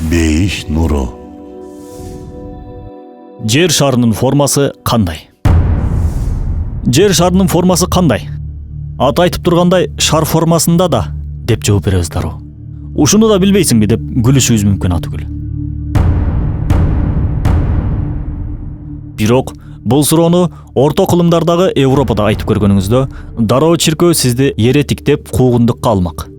Бейиш нуру. Жер шарынын формасы кандай? Жер шарынын формасы кандай? Аты айтып тургандай, шар формасында да, деп жооп беребиз дароо. Ушуну да билбейсиңби деп күлүшүбүз мүмкүн атүгүл. Бирок бул суроону орто кылымдардагы Европада айтып көргөнүңүздө, дароо чиркөө сизди еретик деп куугундукка алмак.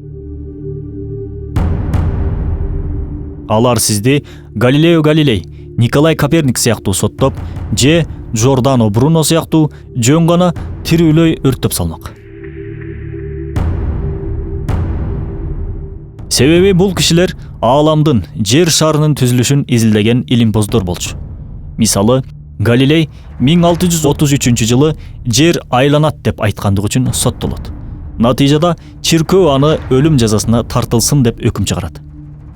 Алар сизди Галилео Галилей, Николай Коперник сыяктуу соттоп, же Джордано Бруно сыяктуу жөн гана тирүүлөй өрттөп салмак. Себеби бул кишилер ааламдын, жер шарынын түзүлүшүн изилдеген илимпоздор болчу. Мисалы, Галилей 1633 жылы жер айланат деп айткандыгы үчүн соттолот. Натыйжада чиркөө аны өлүм жазасына тартылсын деп өкүм чыгарат.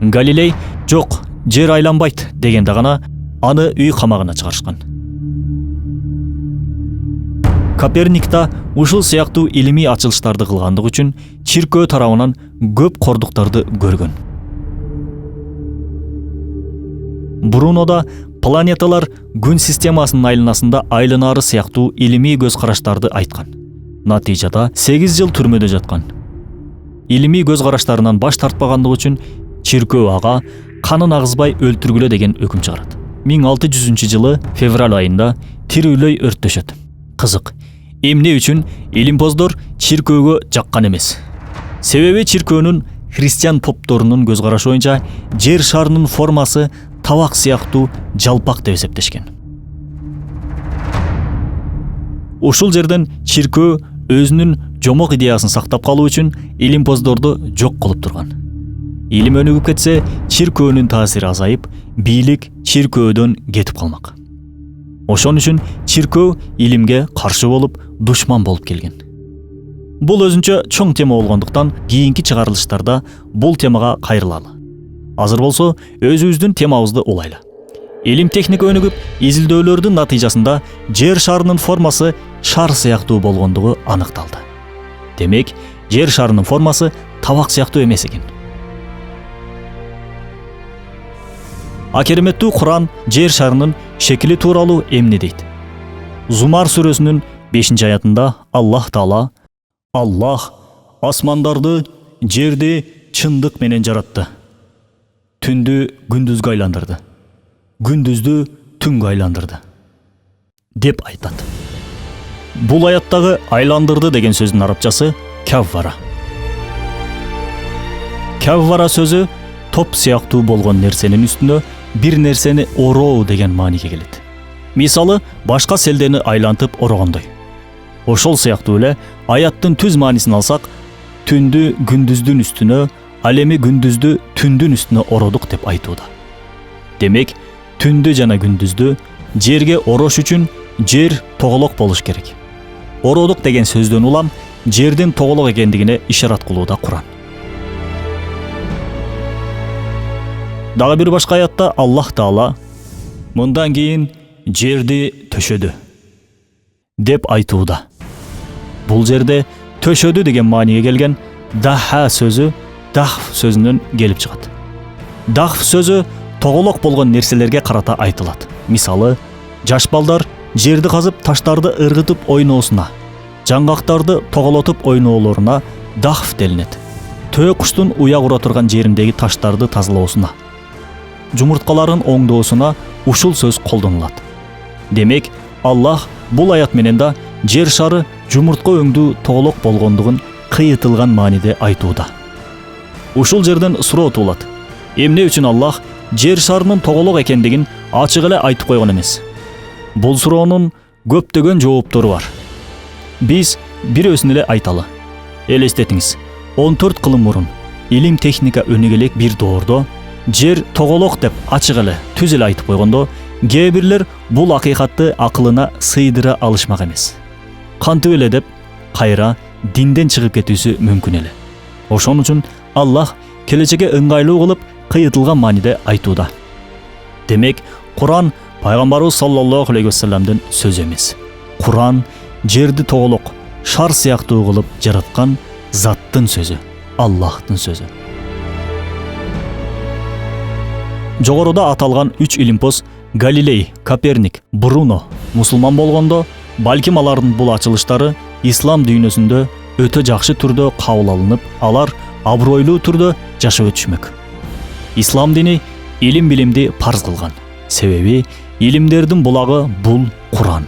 Галилей жок, жер айланбайт дегенде гана аны үй камагына чыгарышкан. Коперник да ушул сыяктуу илимий ачылыштарды кылгандыгы үчүн чиркөө тарабынан көп кордуктарды көргөн. Бруно да планеталар күн системасынын айланасында айланары сыяктуу илимий көз караштарды айткан. Натыйжада 8 жыл түрмөдө жаткан. Илимий көз караштарынан баш тартпагандыгы үчүн чиркөө ага канын агызбай өлтүргүлө деген өкүм чыгарат. 1600 жылы февраль айында тирүүлөй өрттөшөт. Кызык, эмне үчүн илимпоздор чиркөөгө жаккан эмес? Себеби чиркөөнүн христиан попторунун көз карашы боюнча жер шарынын формасы табак сыяктуу жалпак деп эсептешкен. Ушул жерден чиркөө өзүнүн жомок идеясын сактап калуу үчүн илимпоздорду жок кылып турган. Илим өнүгүп кетсе, чиркөөнүн таасири азайып, бийлик чиркөөдөн кетип калмак. Ошон үчүн чиркөө илимге каршы болуп, душман болуп келген. Бул өзүнчө чоң тема болгондуктан кийинки чыгарылыштарда бул темага кайрылалы. Азыр болсо өзүбүздүн темабызды улайлы. Илим техника өнүгүп, изилдөөлөрдүн натыйжасында жер шарынын формасы шар сыяктуу болгондугу аныкталды. Демек, жер шарынын формасы табак сыяктуу эмес экен. Акереметтүү Куран жер шарынын шекили тууралуу эмне дейт? Зумар сүрөсүнүн 5-аятында Аллах Таала Аллах асмандарды, жерди чындык менен жаратты. Түндү күндүзгө айландырды. Күндүздү түнгө айландырды деп айтат. Бул аяттагы айландырды деген сөздүн арабчасы каввара. Каввара сөзү топ сыяктуу болгон нерсенин үстүнө бир нерсени ороо деген мааниге келет. Мисалы, башка селдени айлантып орогондой. Ошол сыяктуу эле аяттын түз маанисин алсак, түндү күндүздүн үстүнө, ал эми күндүздү түндүн үстүнө ородук деп айтууда. Демек, түндү жана күндүздү жерге орош үчүн жер тоголок болуш керек. Ородук деген сөздөн улам жердин тоголок экендигине ишарат кылууда Куран. Дагы бир башка аятта Аллах Таала мындан кийин жерди төшөдү деп айтууда. Бул жерде төшөдү деген мааниге келген даха сөзү дахф сөзүнөн келип чыгат. Дахф сөзү тоголок болгон нерселерге карата айтылат. Мисалы, жаш балдар жерди казып таштарды ыргытып ойноосуна, жаңгактарды тоголотуп ойноолоруна дахф делинет. Төө куштун уя кура турган жериндеги таштарды тазалоосуна, жумурткаларын оңдоосуна ушул сөз колдонулат. Демек, Аллах бул аят менен да жер шары жумуртка өңдүү тоголок болгондугун кыйытылган мааниде айтууда. Ушул жерден суроо туулат. Эмне үчүн Аллах жер шарынын тоголок экендигин ачык эле айтып койгон эмес? Бул суроонун көптөгөн жооптору бар. Биз бирөөсүн эле айталы. Элестетиңиз, 14 кылым мурун илим техника өнүгө элек бир доордо жер тоголок деп ачык эле түз эле айтып койгондо, кээ бирлер бул акыйкатты акылына сыйдыра алышмак эмес. Кантип эле деп кайра динден чыгып кетүүсү мүмкүн эле. Ошон үчүн Аллах келечекке ыңгайлуу кылып кыйытылган мааниде айтууда. Демек, Куран пайгамбарыбыз саллаллаху алейхи вассаламдын сөзү эмес. Куран жерди тоголок, шар сыяктуу кылып жараткан заттын сөзү, Аллахтын сөзү. Жогоруда аталган 3 илимпоз Галилей, Коперник, Бруно мусулман болгондо, балким алардын бул ачылыштары ислам дүйнөсүндө өтө жакшы түрдө кабыл алынып, алар абройлуу түрдө жашап өтүшмөк. Ислам дини илим билимди парз кылган. Себеби илимдердин булагы бул Куран.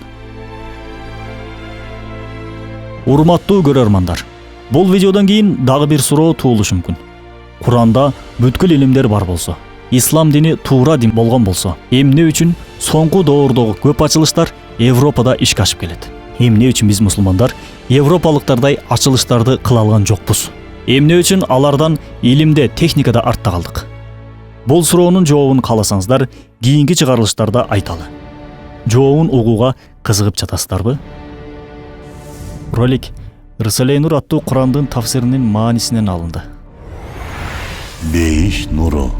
Урматтуу көрөрмандар, бул видеодон кийин дагы бир суроо туулушу мүмкүн. Куранда бүткүл илимдер бар болсо, ислам дини туура дин болгон болсо, эмне үчүн соңку доордогу көп ачылыштар Европада ишке ашып келет? Эмне үчүн биз мусулмандар европалыктардай ачылыштарды кыла алган жокпуз? Эмне үчүн алардан илимде, техникада артта калдык? Бул суроонун жообун кааласаңыздар, кийинки чыгарылыштарда айталы. Жообун угууга кызыгып жатасыздарбы? Ролик Рисале Нур аттуу Курандын тафсиринин маанисинен алынды. Бейиш нуру.